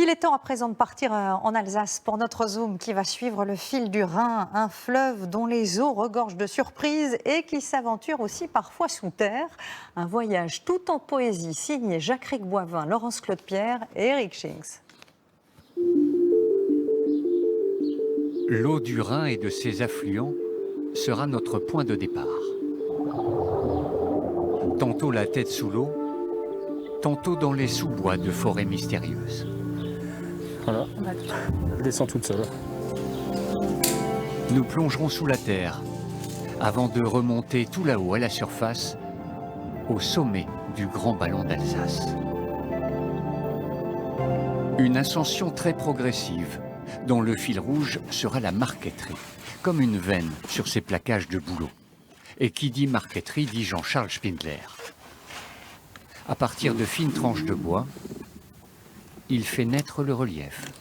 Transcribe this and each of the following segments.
Il est temps à présent de partir en Alsace pour notre Zoom qui va suivre le fil du Rhin, un fleuve dont les eaux regorgent de surprises et qui s'aventure aussi parfois sous terre. Un voyage tout en poésie signé Jacques Boivin, Laurence Claude-Pierre et Eric Schinks. L'eau du Rhin et de ses affluents sera notre point de départ. Tantôt la tête sous l'eau, tantôt dans les sous-bois de forêts mystérieuses. Voilà, elle descend toute seule. Nous plongerons sous la terre avant de remonter tout là-haut à la surface, au sommet du Grand Ballon d'Alsace. Une ascension très progressive, dont le fil rouge sera la marqueterie, comme une veine sur ces plaquages de bouleau. Et qui dit marqueterie dit Jean-Charles Spindler. À partir de fines tranches de bois, il fait naître le relief.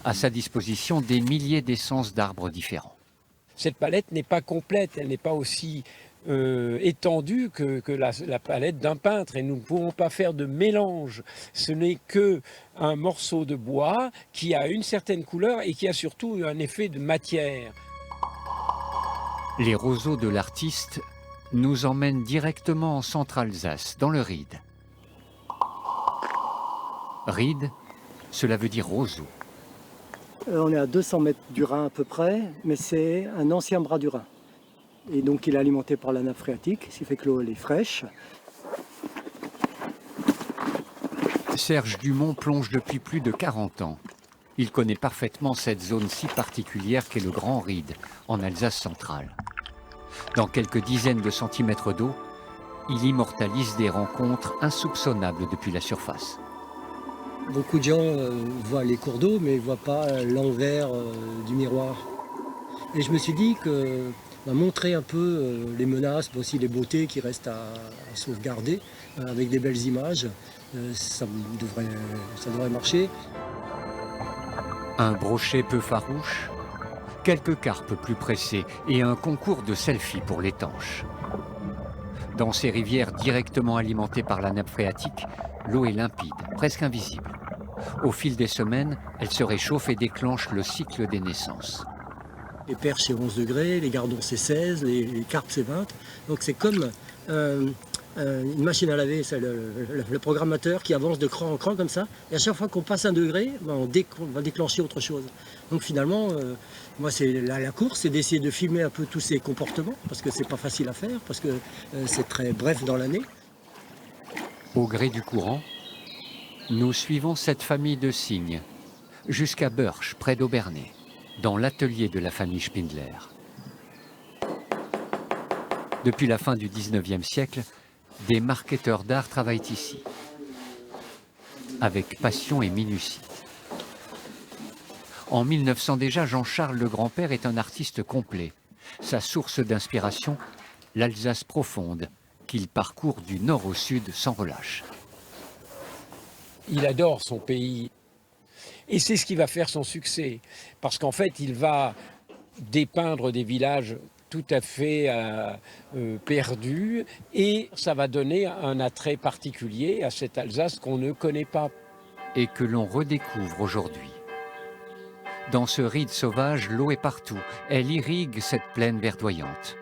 À sa disposition, des milliers d'essences d'arbres différents. Cette palette n'est pas complète, elle n'est pas aussi étendue que la palette d'un peintre. Et nous ne pouvons pas faire de mélange. Ce n'est qu'un morceau de bois qui a une certaine couleur et qui a surtout un effet de matière. Les roseaux de l'artiste nous emmènent directement en Centre-Alsace, dans le Ried. Ried, cela veut dire roseau. On est à 200 mètres du Rhin à peu près, mais c'est un ancien bras du Rhin. Et donc il est alimenté par la nappe phréatique, ce qui fait que l'eau est fraîche. Serge Dumont plonge depuis plus de 40 ans. Il connaît parfaitement cette zone si particulière qu'est le Grand Ried, en Alsace centrale. Dans quelques dizaines de centimètres d'eau, il immortalise des rencontres insoupçonnables depuis la surface. Beaucoup de gens voient les cours d'eau, mais ne voient pas l'envers du miroir. Et je me suis dit que montrer un peu les menaces, mais aussi les beautés qui restent à sauvegarder, avec des belles images, ça devrait marcher. Un brochet peu farouche, quelques carpes plus pressées et un concours de selfies pour les tanches. Dans ces rivières directement alimentées par la nappe phréatique, l'eau est limpide, presque invisible. Au fil des semaines, elle se réchauffe et déclenche le cycle des naissances. Les perches c'est 11 degrés, les gardons c'est 16, les carpes c'est 20. Donc c'est comme une machine à laver, c'est le programmateur qui avance de cran en cran comme ça. Et à chaque fois qu'on passe un degré, on va déclencher autre chose. Donc finalement, moi c'est la course, c'est d'essayer de filmer un peu tous ces comportements, parce que c'est pas facile à faire, parce que c'est très bref dans l'année. Au gré du courant, nous suivons cette famille de cygnes jusqu'à Börsch, près d'Aubernay, dans l'atelier de la famille Spindler. Depuis la fin du XIXe siècle, des marketeurs d'art travaillent ici, avec passion et minutie. En 1900 déjà, Jean-Charles le Grand-Père est un artiste complet. Sa source d'inspiration, l'Alsace profonde, qu'il parcourt du nord au sud sans relâche. Il adore son pays. Et c'est ce qui va faire son succès. Parce qu'en fait, il va dépeindre des villages tout à fait perdus. Et ça va donner un attrait particulier à cette Alsace qu'on ne connaît pas. Et que l'on redécouvre aujourd'hui. Dans ce Ried sauvage, l'eau est partout. Elle irrigue cette plaine verdoyante.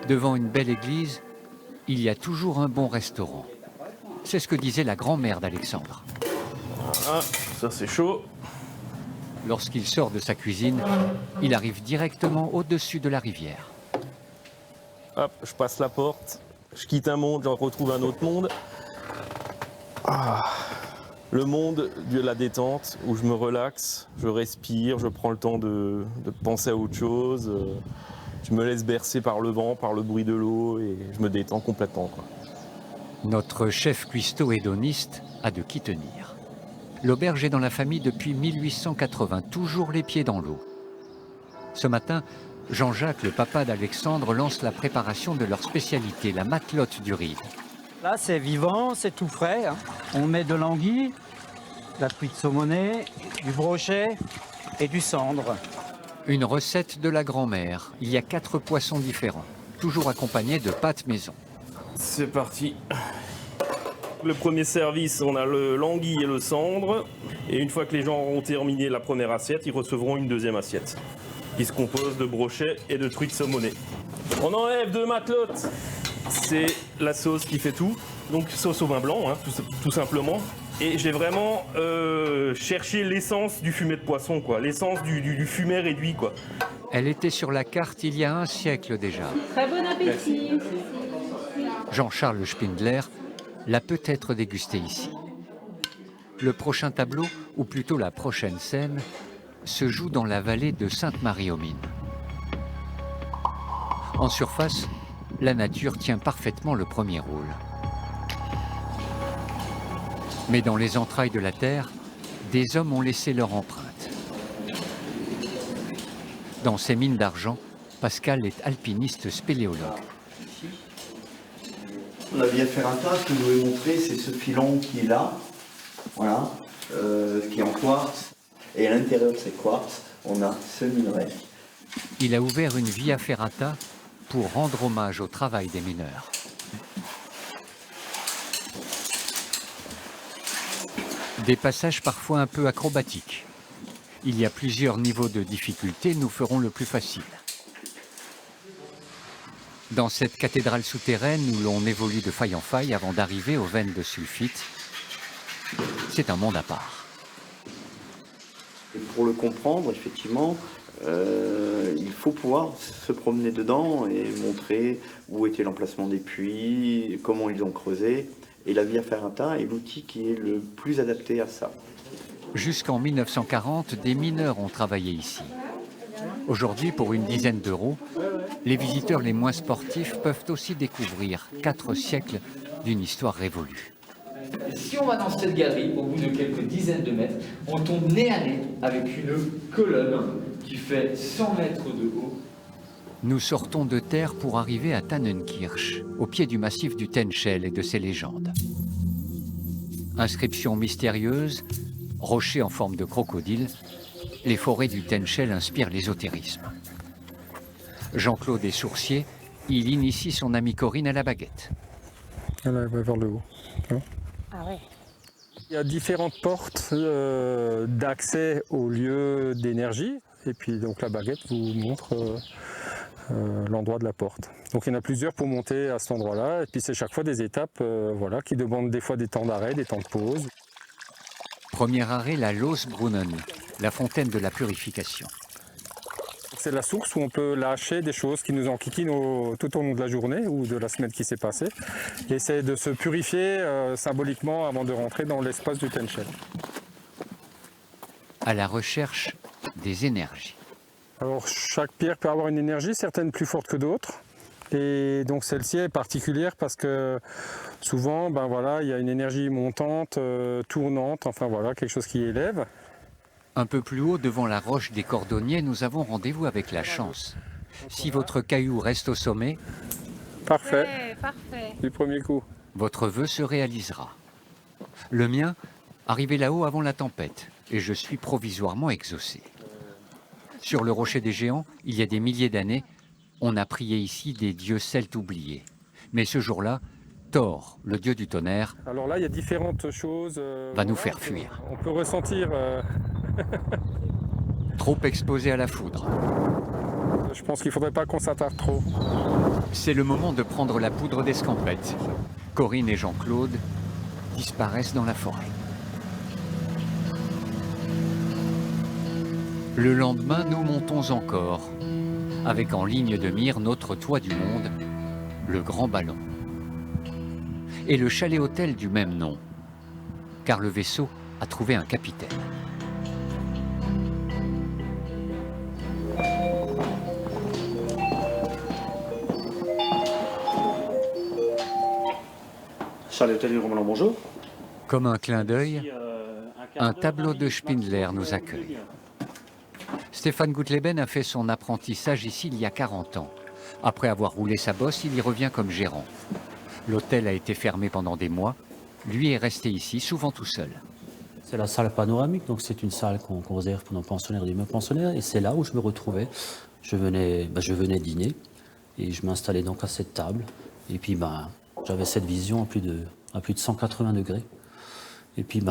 Devant une belle église, il y a toujours un bon restaurant. C'est ce que disait la grand-mère d'Alexandre. Ah, ça c'est chaud. Lorsqu'il sort de sa cuisine, il arrive directement au-dessus de la rivière. Hop, je passe la porte, je quitte un monde, je retrouve un autre monde. Ah, le monde de la détente, où je me relaxe, je respire, je prends le temps de penser à autre chose. Je me laisse bercer par le vent, par le bruit de l'eau et je me détends complètement, quoi. Notre chef cuistot hédoniste a de qui tenir. L'auberge est dans la famille depuis 1880, toujours les pieds dans l'eau. Ce matin, Jean-Jacques, le papa d'Alexandre, lance la préparation de leur spécialité, la matelote du Ried. Là, c'est vivant, c'est tout frais. On met de l'anguille, de la truite saumonée, du brochet et du cendre. Une recette de la grand-mère. Il y a 4 poissons différents, toujours accompagnés de pâtes maison. C'est parti. Le premier service, on a le l'anguille et le cendre. Et une fois que les gens auront terminé la première assiette, ils recevront une deuxième assiette qui se compose de brochets et de truites saumonées. On enlève 2 matelotes. C'est la sauce qui fait tout. Donc sauce au vin blanc, hein, tout simplement. Et j'ai vraiment cherché l'essence du fumet de poisson, quoi, l'essence du fumet réduit, quoi. Elle était sur la carte il y a un siècle déjà. Très bon appétit. Jean-Charles Spindler l'a peut-être dégusté ici. Le prochain tableau, ou plutôt la prochaine scène, se joue dans la vallée de Sainte-Marie-aux-Mines. En surface, la nature tient parfaitement le premier rôle. Mais dans les entrailles de la terre, des hommes ont laissé leur empreinte. Dans ces mines d'argent, Pascal est alpiniste spéléologue. La Via Ferrata, ce que je voulais montrer, c'est ce filon qui est là, voilà, qui est en quartz. Et à l'intérieur de ces quartz, on a ce minerai. Il a ouvert une Via Ferrata pour rendre hommage au travail des mineurs. Des passages parfois un peu acrobatiques. Il y a plusieurs niveaux de difficulté, nous ferons le plus facile. Dans cette cathédrale souterraine où l'on évolue de faille en faille avant d'arriver aux veines de sulfite, c'est un monde à part. Et pour le comprendre, effectivement, il faut pouvoir se promener dedans et montrer où était l'emplacement des puits, comment ils ont creusé. Et la Via Ferrata est l'outil qui est le plus adapté à ça. Jusqu'en 1940, des mineurs ont travaillé ici. Aujourd'hui, pour une dizaine d'euros, les visiteurs les moins sportifs peuvent aussi découvrir 4 siècles d'une histoire révolue. Si on va dans cette galerie, au bout de quelques dizaines de mètres, on tombe nez à nez avec une colonne qui fait 100 mètres de haut. Nous sortons de terre pour arriver à Tannenkirch, au pied du massif du Tenchel et de ses légendes. Inscription mystérieuse, rocher en forme de crocodile, les forêts du Tenchel inspirent l'ésotérisme. Jean-Claude est sourcier, il initie son amie Corinne à la baguette. Elle va vers le haut. Ah ouais. Il y a différentes portes d'accès au lieu d'énergie. Et puis donc la baguette vous montre l'endroit de la porte. Donc il y en a plusieurs pour monter à cet endroit-là. Et puis c'est chaque fois des étapes voilà, qui demandent des fois des temps d'arrêt, des temps de pause. Premier arrêt, la Losbrunnen, la fontaine de la purification. C'est la source où on peut lâcher des choses qui nous enquiquinent tout au long de la journée ou de la semaine qui s'est passée. Et c'est de se purifier symboliquement avant de rentrer dans l'espace du Tenchel. À la recherche des énergies. Alors chaque pierre peut avoir une énergie, certaines plus fortes que d'autres. Et donc celle-ci est particulière parce que souvent, ben voilà, il y a une énergie montante, tournante, enfin voilà, quelque chose qui élève. Un peu plus haut, devant la roche des Cordonniers, nous avons rendez-vous avec la chance. Si votre caillou reste au sommet, parfait, Parfait. du premier coup. votre vœu se réalisera. Le mien, arrivé là-haut avant la tempête, et je suis provisoirement exaucé. Sur le rocher des Géants, il y a des milliers d'années, on a prié ici des dieux celtes oubliés. Mais ce jour-là, Thor, le dieu du tonnerre, Alors là, il y a différentes choses. va nous faire fuir. On peut ressentir, Trop exposé à la foudre. je pense qu'il ne faudrait pas qu'on s'attarde trop. C'est le moment de prendre la poudre d'escampette. Corinne et Jean-Claude disparaissent dans la forêt. Le lendemain, nous montons encore, avec en ligne de mire notre toit du monde, le Grand Ballon. Et le chalet-hôtel du même nom, car le vaisseau a trouvé un capitaine. Chalet-hôtel du Grand Ballon, bonjour. Comme un clin d'œil, un tableau de Spindler nous accueille. Stéphane Goutleben a fait son apprentissage ici il y a 40 ans. Après avoir roulé sa bosse, il y revient comme gérant. L'hôtel a été fermé pendant des mois. Lui est resté ici, souvent tout seul. C'est la salle panoramique, donc c'est une salle qu'on réserve pour nos pensionnaires et demi pensionnaires. Et c'est là où je me retrouvais. Je venais dîner et je m'installais donc à cette table. Et puis j'avais cette vision à plus de à plus de 180 degrés. Et puis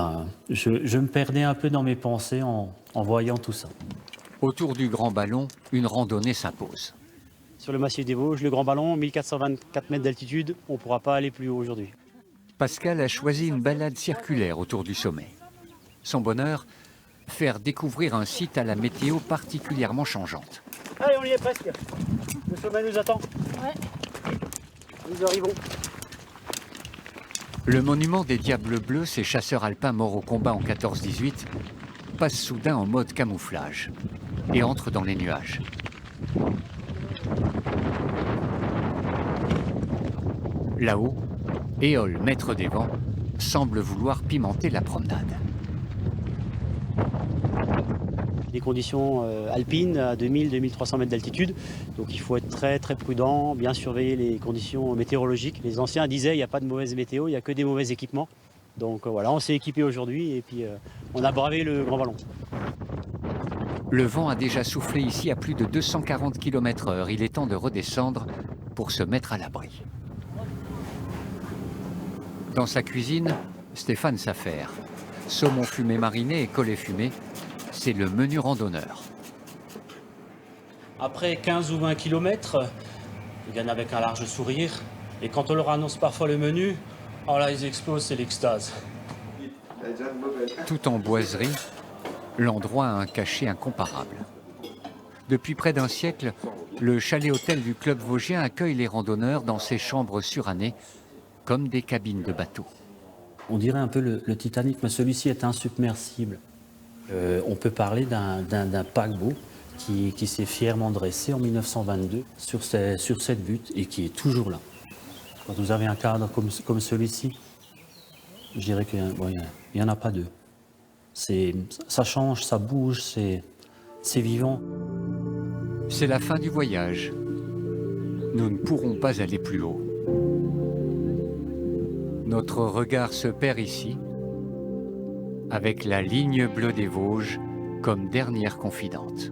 je me perdais un peu dans mes pensées en voyant tout ça. Autour du Grand Ballon, une randonnée s'impose. Sur le massif des Vosges, le Grand Ballon, 1424 mètres d'altitude, on ne pourra pas aller plus haut aujourd'hui. Pascal a choisi une balade circulaire autour du sommet. Son bonheur, faire découvrir un site à la météo particulièrement changeante. Allez, on y est presque. Le sommet nous attend. Ouais. Nous arrivons. Le monument des Diables Bleus, ces chasseurs alpins morts au combat en 14-18, passe soudain en mode camouflage et entre dans les nuages. Là-haut, Éole, maître des vents, semble vouloir pimenter la promenade. Des conditions alpines à 2000-2300 mètres d'altitude, donc il faut être très très prudent, bien surveiller les conditions météorologiques. Les anciens disaient il n'y a pas de mauvaise météo, il n'y a que des mauvais équipements. Donc voilà, on s'est équipé aujourd'hui et puis on a bravé le Grand Ballon. Le vent a déjà soufflé ici à plus de 240 km/h. Il est temps de redescendre pour se mettre à l'abri. Dans sa cuisine, Stéphane s'affaire. Saumon fumé mariné et collet fumé, c'est le menu randonneur. Après 15 ou 20 km, ils viennent avec un large sourire. Et quand on leur annonce parfois le menu, oh là, ils explosent, c'est l'extase. Tout en boiserie, l'endroit a un cachet incomparable. Depuis près d'un siècle, le chalet-hôtel du Club Vosgien accueille les randonneurs dans ses chambres surannées, comme des cabines de bateau. On dirait un peu le Titanic, mais celui-ci est insubmersible. On peut parler d'un paquebot qui s'est fièrement dressé en 1922 sur cette butte et qui est toujours là. Quand vous avez un cadre comme celui-ci, je dirais qu'il n'y en a pas deux. Ça change, ça bouge, c'est vivant. C'est la fin du voyage. Nous ne pourrons pas aller plus haut. Notre regard se perd ici, avec la ligne bleue des Vosges comme dernière confidente.